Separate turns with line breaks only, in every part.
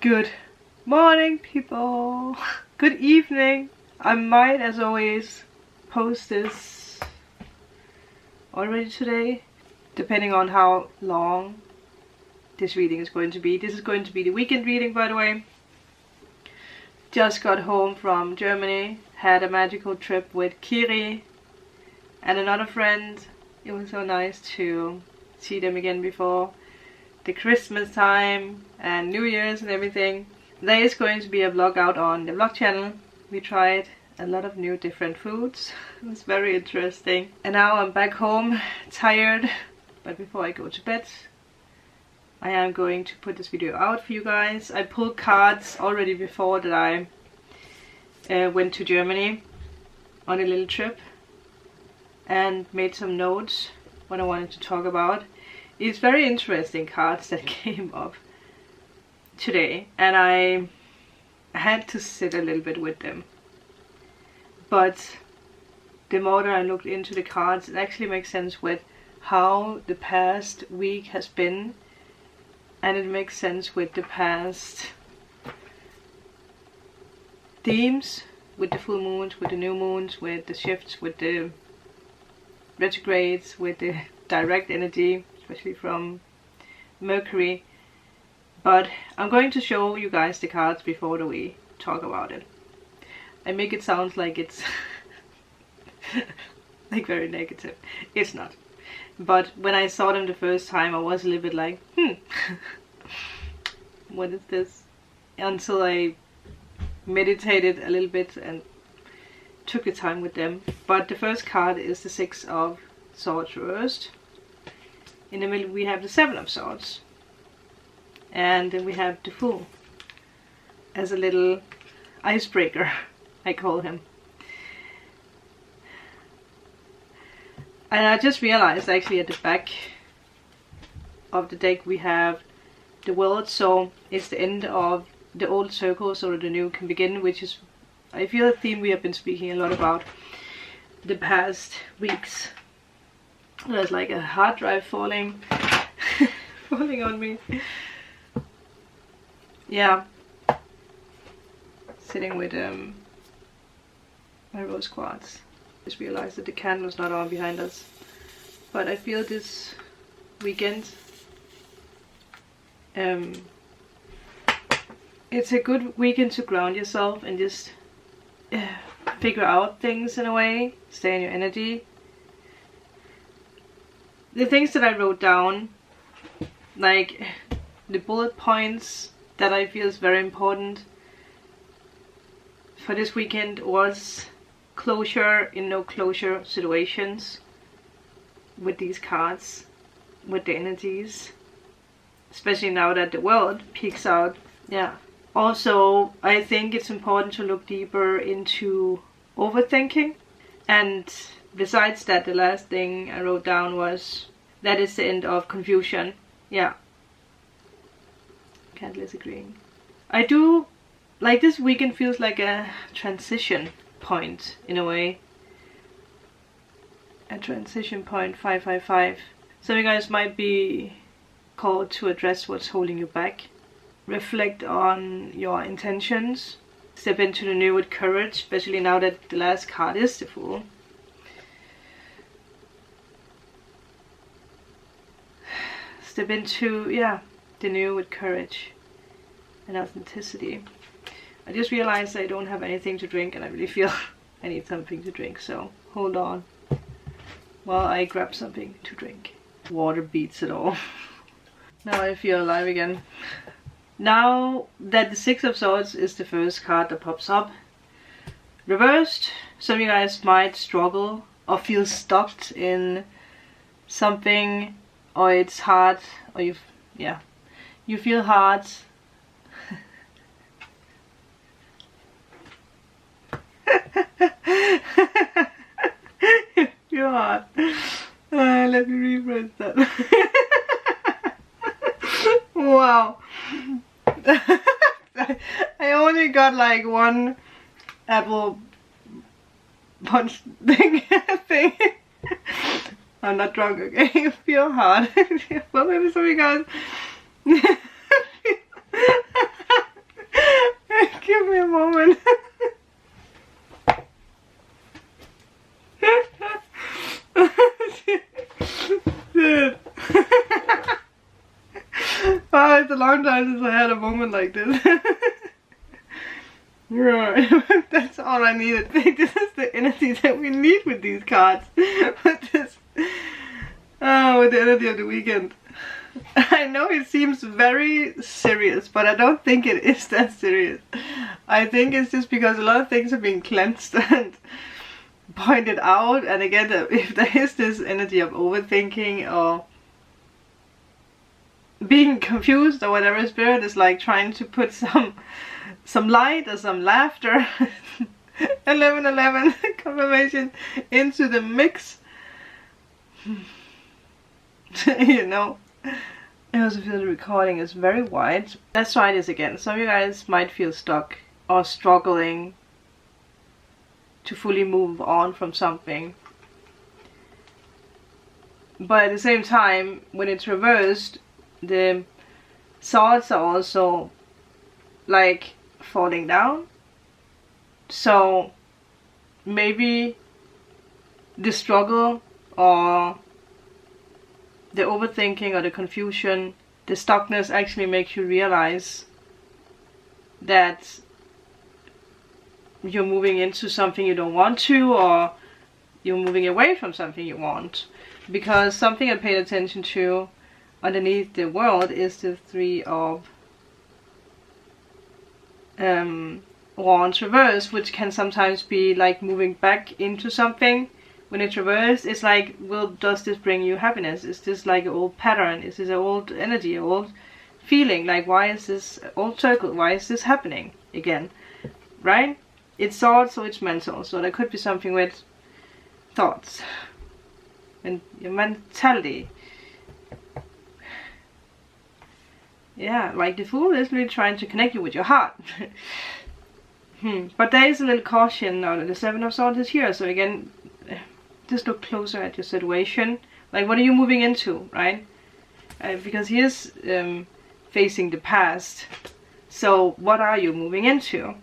Good morning, people. Good evening. I might, as always, post this already today, depending on how long this reading is going to be. This is going to be the weekend reading, by the way. Just got home from Germany, had a magical trip with Kiri and another friend. It was so nice to see them again before the Christmas time and New Year's and everything. There is going to be a vlog out on the vlog channel. We tried a lot of new different foods. It was very interesting. And now I'm back home, tired. But before I go to bed, I am going to put this video out for you guys. I pulled cards already before that I went to Germany on a little trip and made some notes what I wanted to talk about. It's very interesting cards that came up today, and I had to sit a little bit with them. But the more that I looked into the cards, it actually makes sense with how the past week has been, and it makes sense with the past themes, with the full moons, with the new moons, with the shifts, with the retrogrades, with the direct energy, especially from Mercury. But I'm going to show you guys the cards before we talk about it. I make it sound like it's like very negative. It's not. But when I saw them the first time, I was a little bit like, what is this? Until I meditated a little bit and took the time with them. But the first card is the Six of Swords reversed. In the middle we have the Seven of Swords. And then we have the Fool as a little icebreaker, I call him. And I just realized actually at the back of the deck we have the World, so it's the end of the old circle so the new can begin, which is, I feel, a theme we have been speaking a lot about the past weeks. There's like a hard drive falling falling on me. Yeah, sitting with my rose quartz. Just realized that the candle's not on behind us, but I feel this weekend it's a good weekend to ground yourself and just figure out things in a way, stay in your energy. The things that I wrote down, like the bullet points that I feel is very important for this weekend, was closure in no closure situations with these cards, with the energies, especially now that the world peaks out. Yeah. Also, I think it's important to look deeper into overthinking. And besides that, the last thing I wrote down was that is the end of confusion. Yeah. Candle is agreeing. I do like this weekend feels like a transition point in a way. A transition point, 555. Some of you guys might be called to address what's holding you back. Reflect on your intentions. Step into the new with courage, especially now that the last card is the Fool. Step into, yeah, the new with courage and authenticity. I just realized I don't have anything to drink and I really feel I need something to drink, so hold on while I grab something to drink. Water beats it all. Now I feel alive again. Now that the Six of Swords is the first card that pops up, reversed, some of you guys might struggle or feel stuck in something, or it's hard, or you feel hard. You're hard. Let me rephrase that. Wow. I only got like one apple punch thing. I'm not drunk, okay? I feel hard. Well, maybe some of you guys a long time since I had a moment like this. Right. That's all I needed. I think this is the energy that we need with these cards. with the energy of the weekend. I know it seems very serious, but I don't think it is that serious. I think it's just because a lot of things are being cleansed and pointed out. And again, if there is this energy of overthinking or being confused or whatever, Spirit is like trying to put some light or some laughter 1111 confirmation into the mix. You know, I also feel the recording is very wide. Let's try this again. Some of you guys might feel stuck or struggling to fully move on from something, but at the same time, when it's reversed, the swords are also like falling down. So maybe the struggle or the overthinking or the confusion, the stuckness actually makes you realize that you're moving into something you don't want to, or you're moving away from something you want. Because something I paid attention to underneath the world is the Three of Wands reverse, which can sometimes be like moving back into something. When it's reversed, it's like, well, does this bring you happiness? Is this like an old pattern? Is this an old energy, an old feeling? Like, why is this old circle? Why is this happening again? Right? It's thoughts, so it's mental. So there could be something with thoughts and your mentality. Yeah, like the Fool is really trying to connect you with your heart. But there is a little caution now that the Seven of Swords is here. So again, just look closer at your situation. Like, what are you moving into, right? Because he is facing the past. So what are you moving into?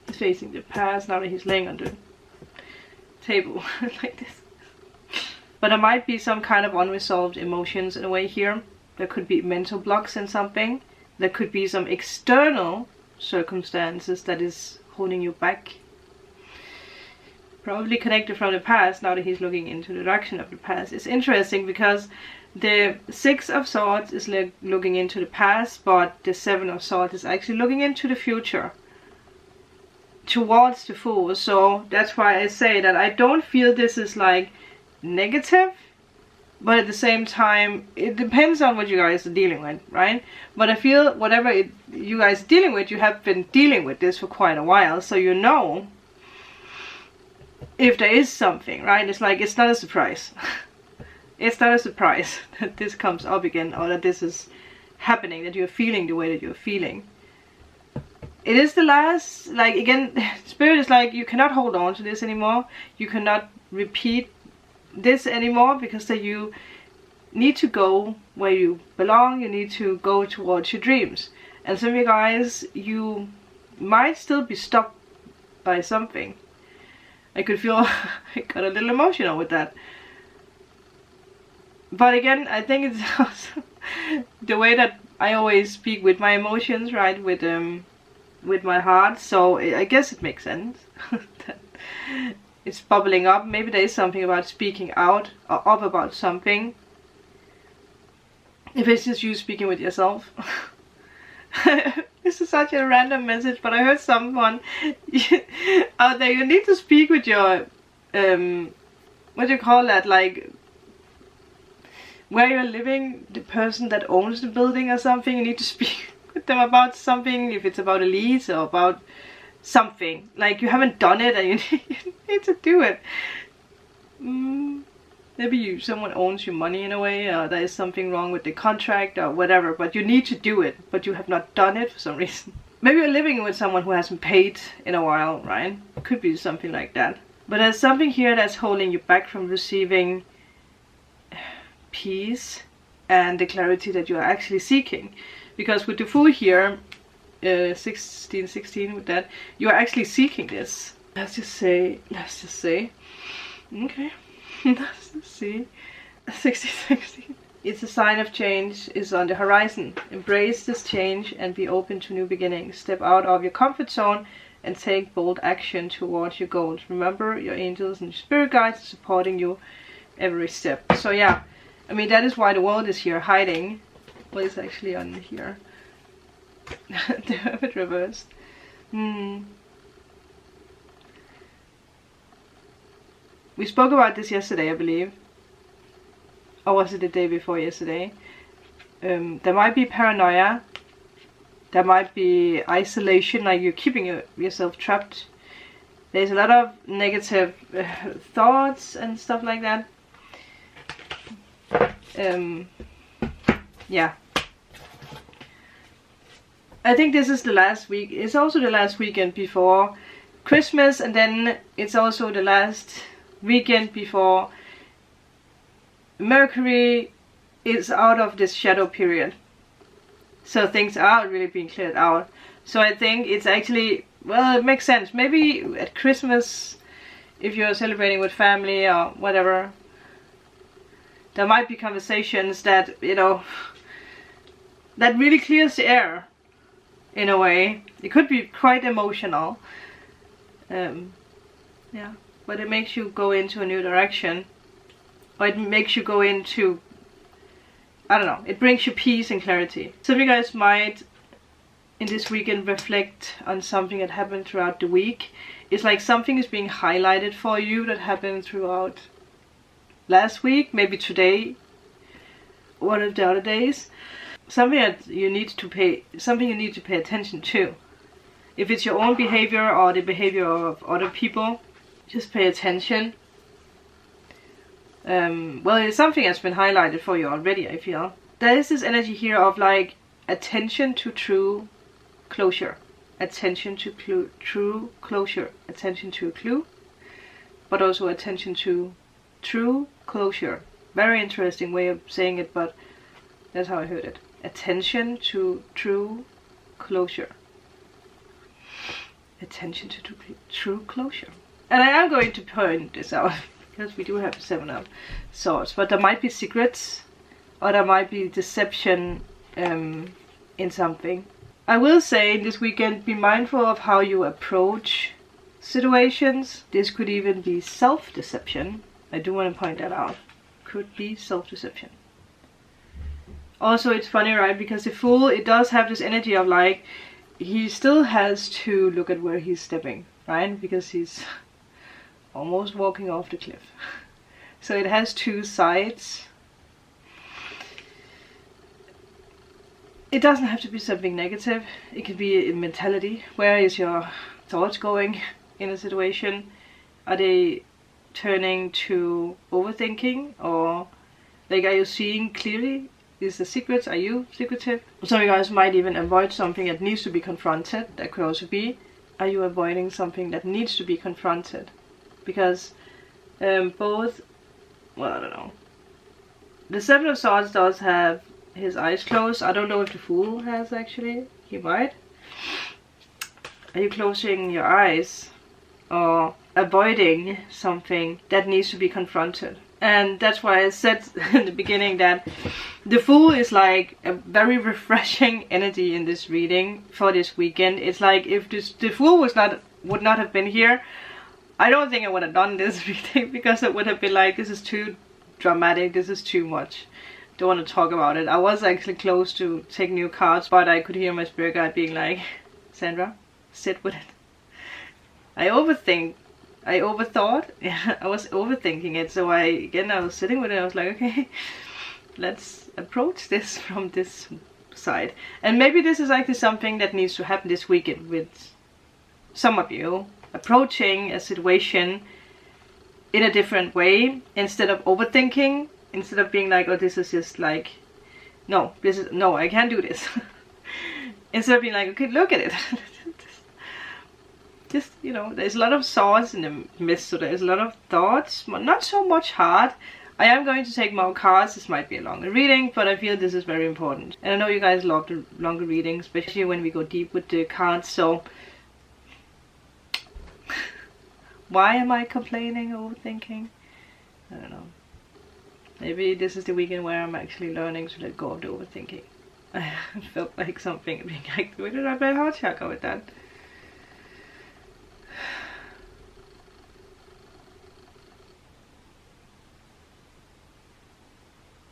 He's facing the past now that he's laying on the table like this. But there might be some kind of unresolved emotions in a way here. There could be mental blocks in something. There could be some external circumstances that is holding you back. Probably connected from the past, now that he's looking into the direction of the past. It's interesting because the Six of Swords is looking into the past, but the Seven of Swords is actually looking into the future, towards the Fool. So that's why I say that I don't feel this is like negative, but at the same time, it depends on what you guys are dealing with, right? But I feel whatever you guys are dealing with, you have been dealing with this for quite a while, so you know if there is something, right? It's like, it's not a surprise. It's not a surprise that this comes up again, or that this is happening, that you're feeling the way that you're feeling. It is the last, like, again, Spirit is like, you cannot hold on to this anymore. You cannot repeat this anymore, because that you need to go where you belong. You need to go towards your dreams. And some of you guys, you might still be stopped by something. I could feel I got a little emotional with that. But again, I think it's also the way that I always speak with my emotions, right? With my heart. So I guess it makes sense. That it's bubbling up. Maybe there is something about speaking out or up about something. If it's just you speaking with yourself. This is such a random message, but I heard someone out there, you need to speak with your, what do you call that, like, where you're living, the person that owns the building or something. You need to speak with them about something, if it's about a lease or about something. Like, you haven't done it and you need to do it. Maybe someone owns your money in a way, or there is something wrong with the contract or whatever, but you need to do it, but you have not done it for some reason. Maybe you're living with someone who hasn't paid in a while, right? Could be something like that. But there's something here that's holding you back from receiving peace and the clarity that you are actually seeking. Because with the Fool here, 16 with that, you are actually seeking this. Let's just say, okay. Let's just see. 16. It's a sign of change is on the horizon. Embrace this change and be open to new beginnings. Step out of your comfort zone and take bold action towards your goals. Remember, your angels and your spirit guides are supporting you every step. So yeah, I mean, that is why the world is here hiding. What is actually on here? The Hermit reversed. We spoke about this yesterday, I believe. Or was it the day before yesterday? There might be paranoia. There might be isolation, like you're keeping yourself trapped. There's a lot of negative thoughts and stuff like that. Yeah. I think this is the last week. It's also the last weekend before Christmas, and then it's also the last weekend before Mercury is out of this shadow period. So things are really being cleared out. So I think it's actually, well, it makes sense. Maybe at Christmas, if you're celebrating with family or whatever, there might be conversations that, you know, that really clears the air in a way. It could be quite emotional. Yeah, but it makes you go into a new direction. Or it makes you go into, I don't know, it brings you peace and clarity. Some of you guys might in this weekend reflect on something that happened throughout the week. It's like something is being highlighted for you that happened throughout last week, maybe today, one of the other days. Something that you need to pay attention to. If it's your own behavior or the behavior of other people, just pay attention. Well, it's something that's been highlighted for you already, I feel. There is this energy here of like attention to true closure. Attention to true closure. Attention to a clue. But also attention to true closure. Very interesting way of saying it, but that's how I heard it. Attention to true closure. Attention to true closure. And I am going to point this out, because we do have 7 of Swords. But there might be secrets, or there might be deception in something. I will say this weekend, be mindful of how you approach situations. This could even be self-deception. I do want to point that out. Could be self-deception. Also, it's funny, right? Because the Fool, it does have this energy of like, he still has to look at where he's stepping, right? Because he's almost walking off the cliff. So it has two sides. It doesn't have to be something negative. It could be a mentality. Where is your thoughts going in a situation? Are they turning to overthinking, or like, are you seeing clearly? Is the secrets? Are you secretive? Some of you guys might even avoid something that needs to be confronted. That could also be. Are you avoiding something that needs to be confronted? Because both, well, I don't know. The 7 of Swords does have his eyes closed. I don't know if the Fool has actually. He might. Are you closing your eyes or avoiding something that needs to be confronted? And that's why I said in the beginning that the Fool is like a very refreshing energy in this reading for this weekend. It's like if the Fool would not have been here, I don't think I would have done this reading, because it would have been like, this is too dramatic, this is too much. Don't want to talk about it. I was actually close to taking new cards, but I could hear my spirit guide being like, Sandra, sit with it. I overthought. Yeah, I was overthinking it. So I was sitting with it. I was like, okay, let's approach this from this side. And maybe this is actually something that needs to happen this weekend with some of you. Approaching a situation in a different way, instead of overthinking, instead of being like, oh, this is just like, no, I can't do this. Instead of being like, okay, look at it. Just, you know, there's a lot of swords in the midst, so there's a lot of thoughts, not so much heart. I am going to take more cards. This might be a longer reading, but I feel this is very important. And I know you guys love the longer readings, especially when we go deep with the cards, so why am I complaining, overthinking? I don't know. Maybe this is the weekend where I'm actually learning to let go of the overthinking. I felt like something being activated. I bet heart chakra with that.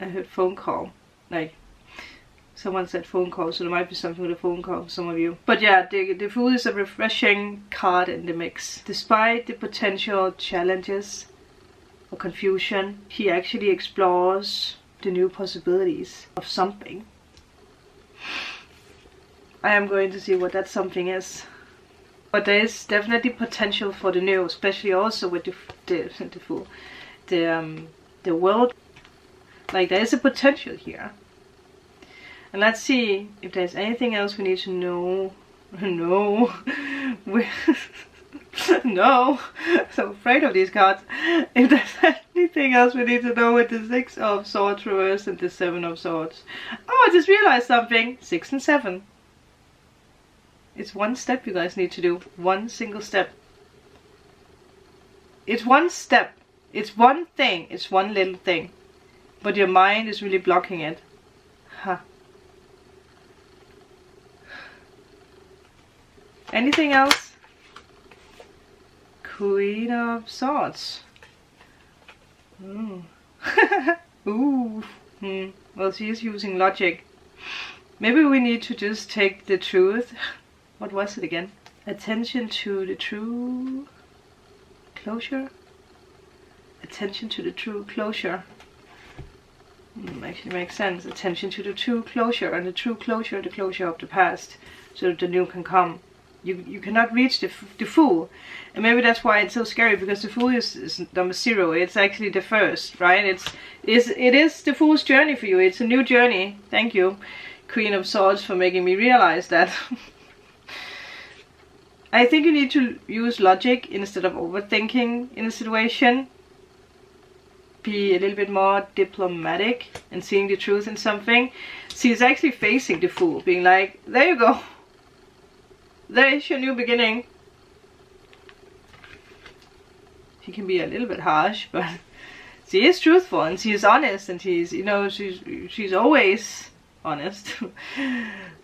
I heard phone call. Like, someone said phone call, so there might be something with a phone call for some of you. But yeah, the Fool is a refreshing card in the mix. Despite the potential challenges or confusion, he actually explores the new possibilities of something. I am going to see what that something is. But there is definitely potential for the new, especially also with the Fool. The world. Like, there is a potential here. And let's see if there's anything else we need to know. No. No. So afraid of these cards. If there's anything else we need to know with the 6 of Swords reversed and the 7 of Swords. Oh, I just realized something. 6 and 7. It's one step you guys need to do. One single step. It's one step. It's one thing. It's one little thing. But your mind is really blocking it. Huh. Anything else? Queen of Swords. Ooh. Ooh. Well, she is using logic. Maybe we need to just take the truth. What was it again? Attention to the true closure? Attention to the true closure. Actually makes sense. Attention to the true closure, and the true closure, the closure of the past, so that the new can come. You cannot reach the Fool, and maybe that's why it's so scary, because the Fool is number 0. It's actually the first, right? It is the Fool's journey for you. It's a new journey. Thank you, Queen of Swords, for making me realize that. I think you need to use logic instead of overthinking in a situation. Be a little bit more diplomatic and seeing the truth in something. She's actually facing the Fool, being like, there you go. There is your new beginning. She can be a little bit harsh, but she is truthful and she is honest, and she's, you know, she's always honest.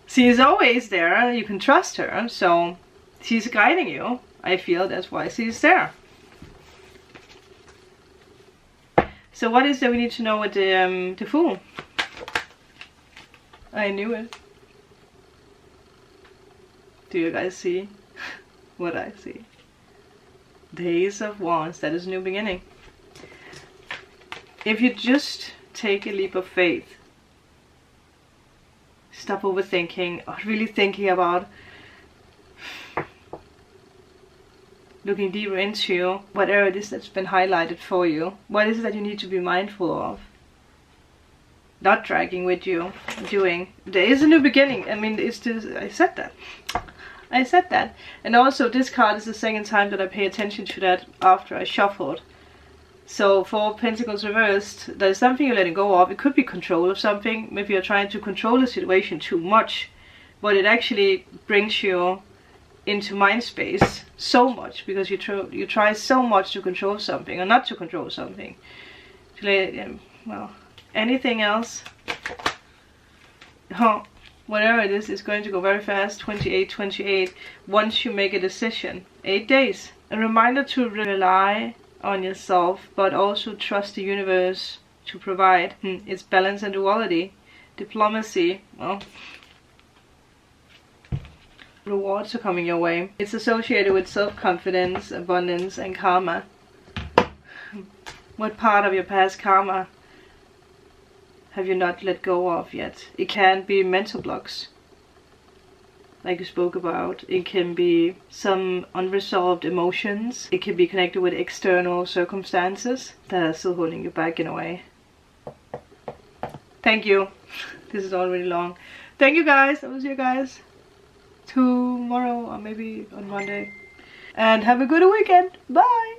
She is always there. You can trust her, so she's guiding you. I feel that's why she's there. So what is that we need to know with the Fool? I knew it. Do you guys see what I see? The Ace of Wands, that is a new beginning. If you just take a leap of faith, stop overthinking, or really thinking about looking deeper into whatever it is that's been highlighted for you. What is it that you need to be mindful of? Not dragging with you, doing. There is a new beginning. I mean, it's just, I said that. And also, this card is the second time that I pay attention to that after I shuffled. So, 4 of Pentacles reversed, there's something you're letting go of. It could be control of something. Maybe you're trying to control the situation too much. But it actually brings you into mind space so much, because you try so much to control something, or not to control something. Well, anything else? Oh, whatever it is, it's going to go very fast. 28. Once you make a decision, 8 days. A reminder to rely on yourself, but also trust the universe to provide. It's balance and duality. Diplomacy. Well, rewards are coming your way. It's associated with self-confidence, abundance, and karma. What part of your past karma have you not let go of yet? It can be mental blocks, like you spoke about. It can be some unresolved emotions. It can be connected with external circumstances that are still holding you back in a way. Thank you. This is already long. Thank you guys. I will see you guys tomorrow, or maybe on Monday. And have a good weekend. Bye.